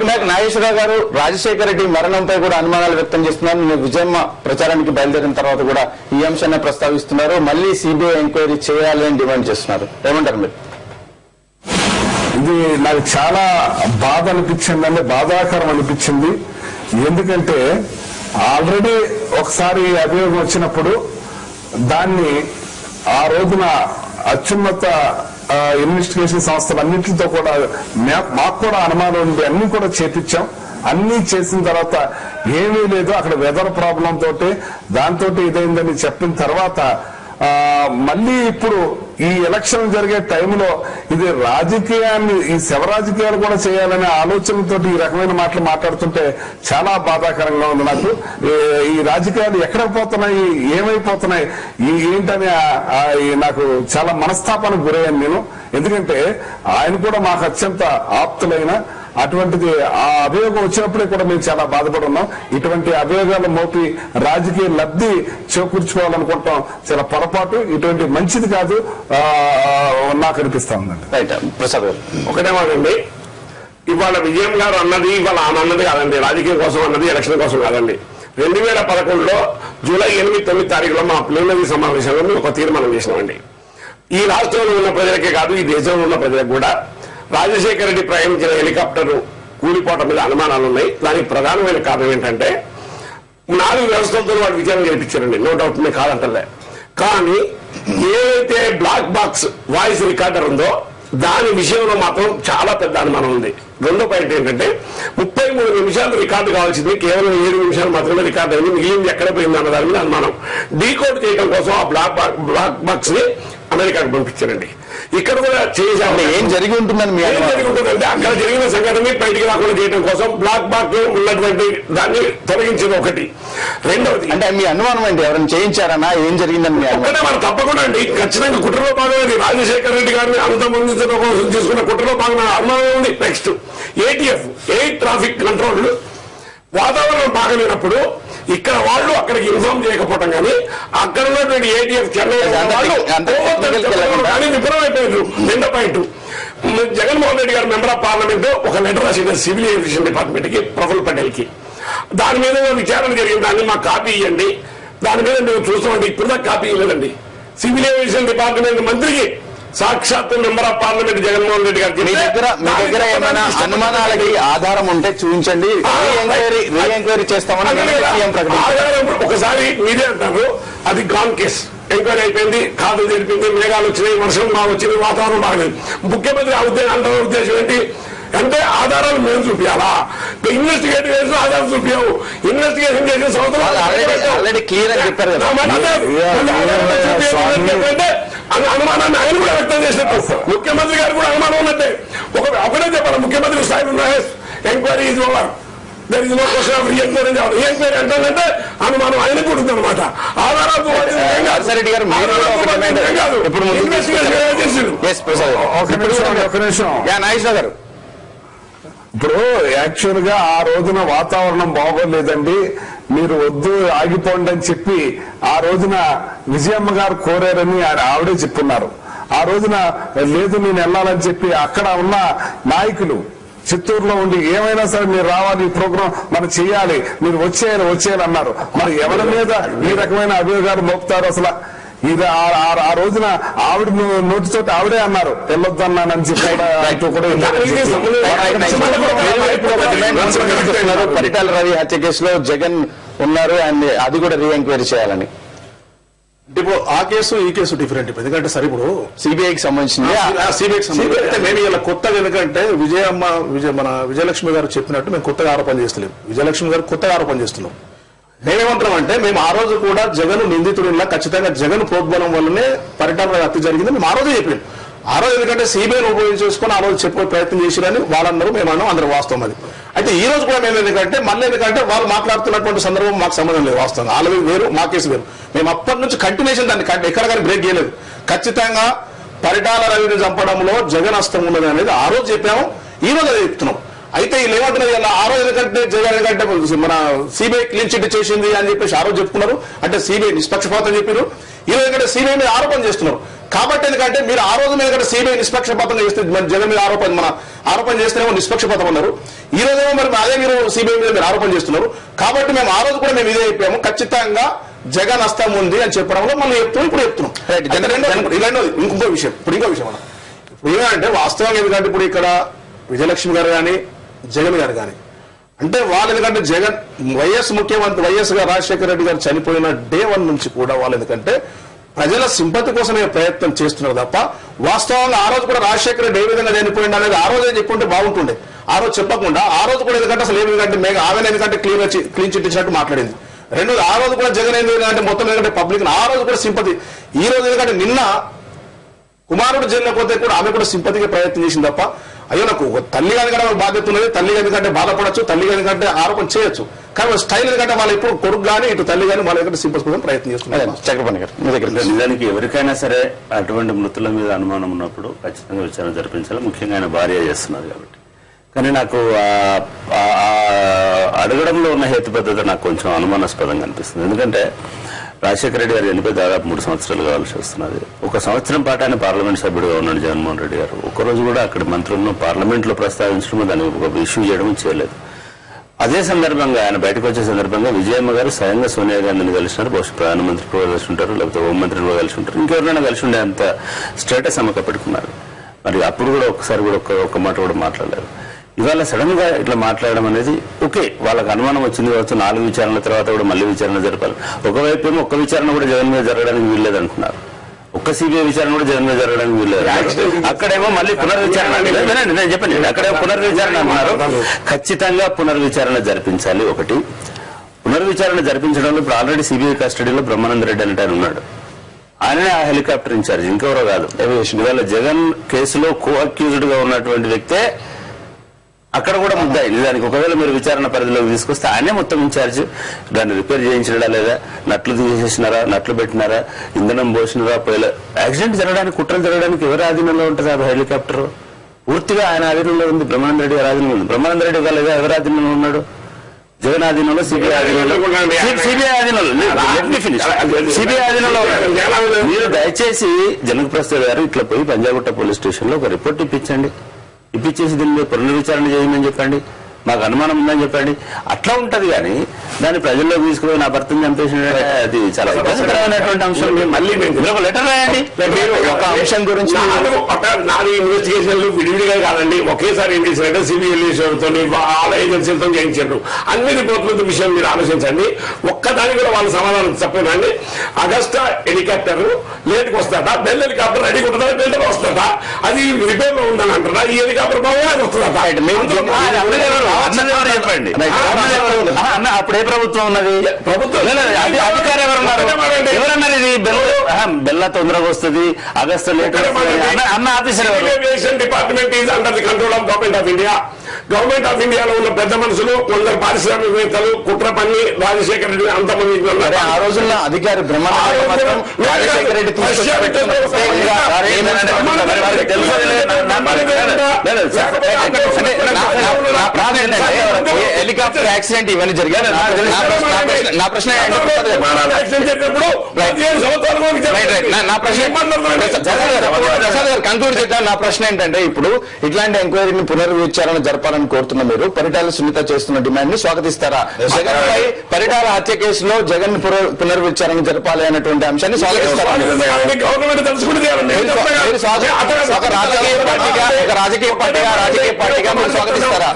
నాగేశ్వరరావు గారు రాజశేఖర రెడ్డి మరణంపై కూడా అనుమానాలు వ్యక్తం చేస్తున్నారు. నేను విజయమ్మ ప్రచారానికి బయలుదేరిన తర్వాత కూడా ఈ అంశాన్ని ప్రస్తావిస్తున్నారు. మళ్ళీ సిబిఐ ఎంక్వైరీ చేయాలి అని డిమాండ్ చేస్తున్నారు. ఏమంటారు మీరు? ఇది నాకు చాలా బాధ అనిపించింది, అంటే బాధాకరం అనిపించింది. ఎందుకంటే ఆల్రెడీ ఒకసారి అభియోగం వచ్చినప్పుడు దాన్ని ఆ రోజున అత్యున్నత ఇన్వెస్టిగేషన్ సంస్థలన్నింటితో కూడా మాకు కూడా అనుమానం ఉంది, అన్ని కూడా చేపించాం. అన్ని చేసిన తర్వాత ఏమీ లేదు, అక్కడ వెదర్ ప్రాబ్లం తోటి దాంతో ఇదైందని చెప్పిన తర్వాత మళ్ళీ ఇప్పుడు ఈ ఎలక్షన్ జరిగే టైంలో ఇది రాజకీయాన్ని, ఈ శవ రాజకీయాలు కూడా చేయాలనే ఆలోచనతో ఈ రకమైన మాటలు మాట్లాడుతుంటే చాలా బాధాకరంగా ఉంది నాకు. ఈ రాజకీయాలు ఎక్కడికి పోతున్నాయి, ఏమైపోతున్నాయి, ఏంటని నాకు చాలా మనస్తాపానికి గురయ్యాను నేను. ఎందుకంటే ఆయన కూడా మాకు అత్యంత ఆప్తులైన అటువంటిది ఆ అభియోగం వచ్చినప్పుడే కూడా మేము చాలా బాధపడి ఉన్నాం. ఇటువంటి అభియోగాలు మోపి రాజకీయ లబ్ధి చేకూర్చుకోవాలనుకుంటాం చాలా పొరపాటు, ఇటువంటి మంచిది కాదు నాకు అనిపిస్తా ఉందండి. రైట్ ప్రసాద్ గారు, ఒకటే మాటండి, ఇవాళ విజయం గారు అన్నది ఇవాళ ఆమె అన్నది కాదండి, రాజకీయం కోసం అన్నది, ఎలక్షన్ కోసం కాదండి. 2011లో జూలై 8-9 తారీఖులో మా ప్లీనరీ సమావేశంలో మేము ఒక తీర్మానం చేసినామండి. ఈ రాష్ట్రంలో ఉన్న ప్రజలకే కాదు, ఈ దేశంలో ఉన్న ప్రజలకు కూడా రాజశేఖర రెడ్డి ప్రయాణించిన హెలికాప్టర్ కూలిపోవటం మీద అనుమానాలు ఉన్నాయి. దానికి ప్రధానమైన కారణం ఏంటంటే 4 వ్యవస్థలతో వాళ్ళు విచారణ జరిపించారండి, నో డౌట్ మే కాదంటలే. కానీ ఏదైతే బ్లాక్ బాక్స్ వాయిస్ రికార్డర్ ఉందో దాని విషయంలో మాత్రం చాలా పెద్ద అనుమానం ఉంది. రెండో పాయింట్ ఏంటంటే 33 నిమిషాలు రికార్డు కావాల్సింది కేవలం 7 నిమిషాలు మాత్రమే రికార్డు అయింది, మిగిలింది ఎక్కడ పోయింది అన్న దాని మీద అనుమానం. డీకోడ్ చేయడం కోసం ఆ బ్లాక్ బాక్స్ ని అమెరికాకు పంపించారండి. ఇక్కడ కూడా చేశాము. ఏం జరిగి ఉంటుందని ఏం జరిగి ఉంటుందంటే అక్కడ జరిగిన సంఘటనని బయటికి రాకుండా చేయడం కోసం బ్లాక్ బాక్స్ ఉన్నటువంటి దాన్ని తొలగించింది ఒకటి. రెండవది అంటే మీ అనుమానం ఏంటి, ఎవరైనా చేయించారన్నా, ఏం జరిగిందని మీ ఒక్కటే మనం తప్పకుండా అండి, ఖచ్చితంగా కుట్రలో భాగమైంది. రాజశేఖర రెడ్డి గారిని అంతమొందించడం కోసం తీసుకున్న కుట్రలో భాగమైన అనుమానం ఉంది. Next ATF, air traffic control వాతావరణం బాగలేనప్పుడు ఇక్కడ వాళ్ళు అక్కడికి ఇన్ఫార్మ్ చేయకపోవటం కానీ అక్కడ ఉన్నటువంటి ఏటీఎఫ్ చెన్నై కానీ విఫలమైపోయారు. రెండో పాయింట్, జగన్మోహన్ రెడ్డి గారు మెంబర్ ఆఫ్ పార్లమెంట్ ఒక లెటర్ రాసింది సివిల్ ఏవియేషన్ డిపార్ట్మెంట్ కి, ప్రఫుల్ పటేల్ కి. దాని మీద విచారణ జరిగిన దాన్ని మాకు కాపీ ఇవ్వండి, దాని మీద మేము చూస్తామండి. ఇప్పుడు దాకా కాపీ ఇవ్వలేదండి. సివిల్ ఏవియేషన్ డిపార్ట్మెంట్ మంత్రికి సాక్షాత్తు member of parliament Jaganmohan Reddy గారికి మీ దగ్గర ఏమైనా అనుమానాలకి ఆధారం ఉంటే చూపించండి, ఎంక్వైరీ చేస్తామని ఒకసారి మీరే అంటారు అది గాన్ కేసు. ఎంక్వైరీ అయిపోయింది, ఖాతాలు తెలిపింది, మేఘాలు వచ్చినాయి, వర్షం బాగా వచ్చింది, వాతావరణం బాగలేదు. ముఖ్యమంత్రి అంటున్న ఉద్దేశం ఏంటి అంటే ఆధారాలు మేము చూపించాలా? ఇన్వెస్టిగేట్ చేసిన ఆధారాలు చూపించావు, ఇన్వెస్టిగేషన్ చేసిన సంవత్సరాలు ఆల్రెడీ క్లియర్ అని చెప్పారు కదా. అనుమానాన్ని ఆయన కూడా వ్యక్తం చేసినట్టు ముఖ్యమంత్రి గారు కూడా అనుమానం ఉన్నట్టే. ఒకటే చెప్పాలి, ముఖ్యమంత్రి స్థాయిలో ఎంక్వైరీ ఇది over, there is no question of reenquiry. Enquiry అంటానంటే అనుమానం ఆయనకు ఉంటుంది అనమాట. ఆధారాలతో రెడ్డి గారు ఇప్పుడు నాగేశ్వర గారు, ఇప్పుడు యాక్చువల్ గా ఆ రోజున వాతావరణం బాగోలేదండి, మీరు వద్దు ఆగిపోండి అని చెప్పి ఆ రోజున విజయమ్మ గారు కోరారని ఆవిడే చెప్పున్నారు. ఆ రోజున లేదు నేను వెళ్ళాలని చెప్పి అక్కడ ఉన్న నాయకులు చిత్తూరులో ఉండి ఏమైనా సరే మీరు రావాలి, ఈ ప్రోగ్రాం మనం చేయాలి, మీరు వచ్చేయాలి అన్నారు. మరి ఎవరి మీద ఈ రకమైన అభియోగాలు మోపుతారు? అసలు ఇది ఆ రోజున ఆవిడ నోటితో ఆవిడే అన్నారు వెళ్ళొద్దన్నానని చెప్పి పరిటాల రవి హత్య కేసులో జగన్ ఉన్నారు, అండ్ అది కూడా రీఎంక్వైరీ చేయాలని. ఇప్పుడు ఆ కేసు ఈ కేసు డిఫరెంట్. ఎందుకంటే సరే ఇప్పుడు సిబిఐకి సంబంధించింది, సిబిఐకి సంబంధించి మేము ఇలా కొత్తగా, ఎందుకంటే మన విజయలక్ష్మి గారు చెప్పినట్టు మేము కొత్తగా ఆరోపణ చేస్తలేము. విజయలక్ష్మి గారు కొత్తగా ఆరోపణ చేస్తున్నాం. మేమేమంటున్నాం అంటే మేము ఆ రోజు కూడా జగన్ నిందితుడిలా ఖచ్చితంగా జగన్ ప్రోద్బలం వల్లనే పరిటాల హత్య జరిగింది మేము ఆ రోజే చెప్పాము. ఆ రోజు ఎందుకంటే సిబిఐని ఉపయోగించుకొని ఆ రోజు చెప్పుకునే ప్రయత్నం చేసిరని వాళ్ళందరూ మేమన్నాం, అందరూ వాస్తవం అది. అయితే ఈ రోజు కూడా మేము ఎందుకంటే వాళ్ళు మాట్లాడుతున్నటువంటి సందర్భం మాకు సంబంధం లేదు. వాస్తవంగా వాళ్ళ వేరు, మా కేసు వేరు. మేము అప్పటి నుంచి కంటిన్యూషన్ దాన్ని ఎక్కడ కానీ బ్రేక్ చేయలేదు. ఖచ్చితంగా పరిటాల రవిని చంపడంలో జగన్ హస్తం ఉన్నది అనేది ఆ రోజు చెప్పాము, ఈ రోజు అదే చెప్తున్నాం. అయితే వీళ్ళు ఏమంటున్నారు, ఆ రోజు ఎందుకంటే జగన్ ఎందుకంటే మన సిబిఐ క్లీన్ చిట్ చేసింది అని చెప్పేసి ఆ రోజు చెప్పుకున్నారు, అంటే సిబిఐ నిష్పక్షపాతం చెప్పారు. ఈ రోజు ఎందుకంటే సిబిఐ మీద ఆరోపణ చేస్తున్నారు. కాబట్టి ఎందుకంటే మీరు ఆ రోజు మీద సిబిఐ నిష్పక్షపాతంగా చేస్తే జగన్ మీద ఆరోపణ చేస్తేనేమో నిష్పక్షపాతం అన్నారు. ఈ రోజేమో మరి అదే మీరు సిబిఐ మీద మీరు ఆరోపణ చేస్తున్నారు. కాబట్టి మేము ఆ రోజు కూడా మేము ఇదే చెప్పాము, ఖచ్చితంగా జగన్ హస్తం ఉంది అని చెప్పడంలో మనం చెప్తున్నాం. ఇంకో విషయం ఇప్పుడు ఏమంటే వాస్తవంగా ఎందుకంటే ఇప్పుడు ఇక్కడ విజయలక్ష్మి గారు కానీ జగన్ గారు కానీ అంటే వాళ్ళు ఎందుకంటే జగన్ ముఖ్యమంత్రి వైఎస్ గారు రాజశేఖర రెడ్డి గారు చనిపోయిన డే 1 నుంచి కూడా వాళ్ళు ఎందుకంటే ప్రజల సింపతి కోసమే ప్రయత్నం చేస్తున్నారు తప్ప వాస్తవంగా ఆ రోజు కూడా రాజశేఖర రెడ్డి ఏ విధంగా చనిపోయింది అనేది ఆ రోజే చెప్పుంటే బాగుంటుండే. ఆ రోజు చెప్పకుండా ఆ రోజు కూడా ఎందుకంటే అసలు ఏమిటంటే ఆమె ఎందుకంటే క్లీన్ చిట్ ఇచ్చినట్టు మాట్లాడింది. రెండోది ఆ రోజు కూడా జగన్ ఎందుకంటే మొత్తం ఎందుకంటే పబ్లిక్ ఆ రోజు కూడా సింపతి, ఈ రోజు ఎందుకంటే నిన్న కుమారుడు జైల్లో పోతే కూడా ఆమె కూడా సింపతిగా ప్రయత్నం చేసింది తప్ప అయ్యో నాకు తల్లి గారి కూడా బాధ్యత ఉన్నది, తల్లి ఎందుకంటే బాధపడచ్చు, తల్లి ఎందుకంటే ఆరోపణ చేయొచ్చు, కానీ స్టైల్ ఎందుకంటే వాళ్ళు ఇప్పుడు కొడుకు కానీ ఇటు తల్లి కానీ వాళ్ళ దగ్గర సింపతి కోసం ప్రయత్నం చేస్తున్నారు. చక్రపాణి గారు మీ దగ్గర నిజానికి ఎవరికైనా సరే అటువంటి మృతుల మీద అనుమానం ఉన్నప్పుడు ఖచ్చితంగా విచారణ జరిపించాలి, ముఖ్యంగా ఆయన భార్య చేస్తున్నారు కాబట్టి. కానీ నాకు అడగడంలో ఉన్న హేతుబద్ధత నాకు కొంచెం అనుమానాస్పదంగా అనిపిస్తుంది. ఎందుకంటే రాజశేఖర రెడ్డి గారు చనిపోయి దాదాపు 3 సంవత్సరాలు కావాల్సి వస్తున్నది. 1 సంవత్సరం పాటు ఆయన పార్లమెంట్ సభ్యుడిగా ఉన్నాడు జగన్మోహన్ రెడ్డి గారు. ఒక్కరోజు కూడా అక్కడ మంత్రులను పార్లమెంట్ లో ప్రస్తావించడం, దాన్ని ఒక ఇష్యూ చేయడం చేయలేదు. అదే సందర్భంగా ఆయన బయటకు వచ్చే సందర్భంగా విజయమ్మ గారు స్వయంగా సోనియా గాంధీని కలిసినారు. బహుశా ప్రధానమంత్రి కూడా కలిసి ఉంటారు, లేకపోతే హోంమంత్రిని కూడా కలిసి ఉంటారు, ఇంకెవరైనా కలిసి ఉండే అంత స్టేటస్ అమ్మక పెట్టుకున్నారు. మరి అప్పుడు కూడా ఒక్కసారి కూడా ఒక్క మాట కూడా మాట్లాడలేదు. ఇవాళ సడన్ గా ఇట్లా మాట్లాడడం అనేది ఓకే, వాళ్ళకి అనుమానం వచ్చింది కావచ్చు, 4 విచారణల తర్వాత కూడా మళ్ళీ విచారణ జరపాలి. ఒకవైపు ఏమో ఒక్క విచారణ కూడా జగన్ మీద జరగడానికి వీల్లేదు అంటున్నారు, ఒక్క సిబిఐ విచారణ కూడా జగన్ మీద జరగడానికి వీల్లేదు. అక్కడేమో మళ్ళీ పునర్విచారణ, నేను చెప్పండి, అక్కడేమో పునర్విచారణ అన్నారు. ఖచ్చితంగా పునర్విచారణ జరిపించాలి. ఒకటి, పునర్విచారణ జరిపించడంలో ఇప్పుడు ఆల్రెడీ సిబిఐ కస్టడీలో బ్రహ్మానంద రెడ్డి అంటే ఆయన ఉన్నాడు, ఆయనే ఆ హెలికాప్టర్ ఇన్ఛార్జ్, ఇంకెవరో కాదు. ఇవాళ జగన్ కేసులో కో అక్యూజ్డ్ గా ఉన్నటువంటి వ్యక్తే అక్కడ కూడా ముద్దాయి. నిజానికి ఒకవేళ మీరు విచారణ పరిధిలోకి తీసుకొస్తే ఆయనే మొత్తం ఇన్ఛార్జ్. దాన్ని రిపేర్ చేయించడా లేదా, నట్లు తీసేసినారా, నట్లు పెట్టినారా, ఇంధనం పోసినారా, యాక్సిడెంట్ జరగడానికి, కుట్రలు జరగడానికి ఎవరి ఆధీనంలో ఉంటుంది ఆ హెలికాప్టర్? పూర్తిగా ఆయన ఆధీనంలో ఉంది, బ్రహ్మానంద రెడ్డి గారి ఆధీనంలో ఉంది. బ్రహ్మానంద రెడ్డి గారు ఎవరి ఆధీనంలో ఉన్నాడు? జగన్ ఆధీనంలో, సిబిఐ ఆధీనంలో. సిబిఐ ఆధీనంలో మీరు దయచేసి జనక్ ప్రసాద్ గారు ఇట్లా పోయి పంజాగుట్ట పోలీస్ స్టేషన్ లో ఒక రిపోర్ట్ ఇప్పించేసి దీని మీద పునర్విచారణ చేయమని చెప్పండి, మాకు అనుమానం ఉందని చెప్పండి. అట్లా ఉంటది. కానీ దాన్ని ప్రజల్లో తీసుకుపోయి నా భర్తను చంపేసిన అది చాలా ఇబ్బందికరమైనటువంటి అంశం. మళ్ళీ ఒక లెటర్ రాయండి. ఒక అంశం గురించి నాది ఇన్వెస్టిగేషన్లు విడివిడిగా కాదండి, ఒకేసారి ఏం చేసినట్టే సిబిఐతో వాళ్ళ ఏజెన్సీలతో చేయించారు. అన్ని రిపోర్ట్ల విషయం మీరు ఆలోచించండి. ఒక్కదానికి కూడా వాళ్ళ సమాధానం చెప్పేదండి. అగస్టా హెలికాప్టర్ లేట్కి వస్తాడా, బెల్ హెలికాప్టర్ రెడీగా ఉంటుందా, బెల్ట్ వస్తుందా, అది రిపేర్ లో ఉందని అంటారా, ఈ హెలికాప్టర్ బాగా వస్తుందా? చెప్పండి. అప్పుడు ఏ ప్రభుత్వం ఉన్నది? ప్రభుత్వం అధికారం ఎవరన్నారు? ఇది బెల్లా తొందరగా వస్తుంది, ఆగస్టు లేట్ అన్న officer aviation department is under the control of government of India. Government of ఇండియాలో ఉన్న పెద్ద మనుషులు, కొందరు పారిశ్రామికవేత్తలు, కుట్ర పన్ని రాజశేఖర రెడ్డి అంతమంది ఆ రోజుల్లో అధికారి రాజశేఖర రెడ్డి హెలికాప్టర్ యాక్సిడెంట్ ఇవన్నీ జరిగాయి. నా ప్రశ్న కంక్లూడ్ చేద్దాం. నా ప్రశ్న ఏంటంటే, ఇప్పుడు ఇట్లాంటి ఎంక్వైరీని పునర్విచారణ జరపాలని కోరుతున్న మీరు పరిటాల సునీత చేస్తున్న డిమాండ్ ని స్వాగతిస్తారా? జగన్ పై పరిటాల హత్య కేసులో జగన్ పునర్విచారణ జరపాలి అనేటువంటి అంశాన్ని స్వాగతిస్తారా? రాజకీయ పార్టీగా మీరు స్వాగతిస్తారా?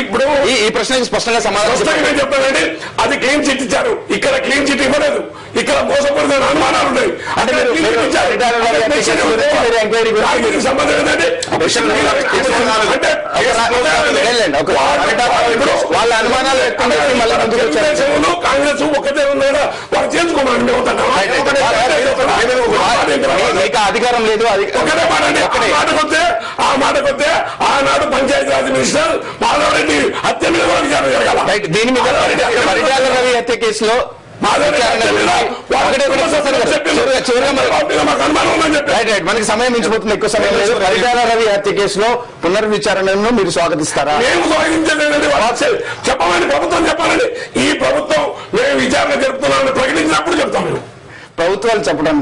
ఇప్పుడు ఈ ప్రశ్నకి స్పష్టంగా సమాధానం చెప్పానండి. అది క్లీన్ చిట్ ఇచ్చారు, ఇక్కడ క్లీన్ చిట్ ఇవ్వలేదు, ఇక్కడ మోసపడుతున్న అనుమానాలు ఉన్నాయి. సంబంధం ఏంటంటే వాళ్ళ అనుమానాలు కాంగ్రెస్ ఒక్కటే ఉన్నాడా, వాళ్ళు చేసుకున్నాను. అధికారం లేదు. ఒకటే మాటకొస్తే ఆనాడు పంచాయతీరాజ్ మినిస్టర్ మాధవరెడ్డి హత్య మీద విచారణ జరగాల. దీని మీద పరిటాల రవి హత్య కేసులో మనకి సమయం మించిపోతుంది, ఎక్కువ సమయం లేదు. పరిటాల రవి హత్య కేసులో పునర్విచారణను మీరు స్వాగతిస్తారా? మేము స్వాగతించలేదండి. చెప్పమని ప్రభుత్వం చెప్పాలండి. ఈ ప్రభుత్వం మేము విచారణ జరుపుతున్నామని ప్రకటించినప్పుడు చెప్తాం. మేము ప్రభుత్వాలు చెప్పడం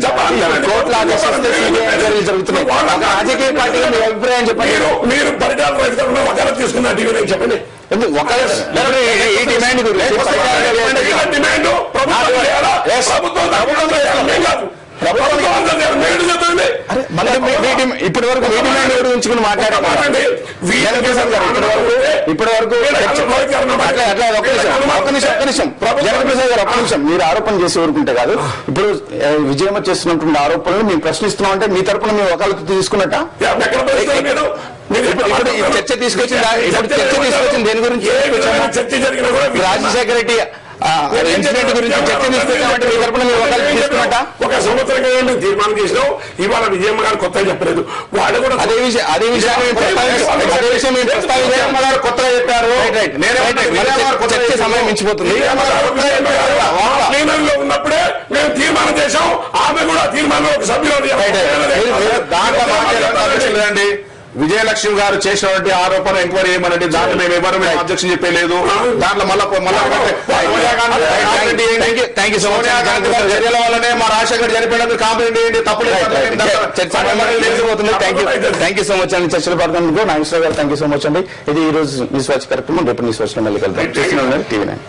కోర్టులు ఆదేశిస్తే సిబిఐ ఎంక్వైరీలు జరుగుతున్నాయి. ఒక రాజకీయ పార్టీగా మీ అభిప్రాయం చెప్పండి. మీరు పరిటాల రైతులను ఒకరు తీసుకున్న డివిజన్ చెప్పండి. ఈ డిమాండ్ గురించి డిమాండ్ ఇప్పటి వరకు మీ డిమాండ్ గురించి మాట్లాడారు. ఇప్పటి వరకు ఒక్క నిమిషం మీరు ఆరోపణ చేసి ఊరుకుంటే కాదు. ఇప్పుడు విజయమ్మ చేస్తున్నటువంటి ఆరోపణలు మేము ప్రశ్నిస్తున్నాం అంటే మీ తరపున మేము వకాలతు తీసుకున్నట్ట. ఇప్పుడు చర్చ తీసుకొచ్చింది దేని గురించి? రాజశేఖర రెడ్డి ఇన్సిడెంట్ గురించి చర్చ తీసుకొచ్చామంటే మీ తరపున మీరు వకాలతు తీసుకున్నట్ట. ఒక సంవత్సరం తీర్మానం చేసినాం. ఇవాళ విజయమ్మ గారు కొత్తగా చెప్పలేదు. వాళ్ళు కూడా అదే విషయాన్ని ప్రస్తావించారు. కొత్తగా చెప్పారు. చర్చ సమయం మించిపోతుంది. ఉన్నప్పుడే మేము తీర్మానం చేశాం. ఆమె కూడా తీర్మానం ఒక సభ్యులు దాంట్లో విజయలక్ష్మి గారు చేసినటువంటి ఆరోపణ ఎంక్వైరీ చేయమనండి. దాంట్లో మేము ఎవరు అబ్జెక్షన్ చెప్పలేదు. దాంట్లో చర్యల వల్లనే మా రాజశేఖర్ చనిపోయినందుకు కాంప్లైంట్ చేయండి. తప్పులేదు. థ్యాంక్ యూ సో మచ్ అండి. చర్చలు పాల్గొన్నందుకు నాగేశ్వర గారు థ్యాంక్ యూ సో మచ్ అండి. ఇది ఈ రోజు న్యూస్ వాచ్ కార్యక్రమం. రేపు న్యూస్ వాచ్ లో మళ్ళీ కలుద్దాం. టీవీ9.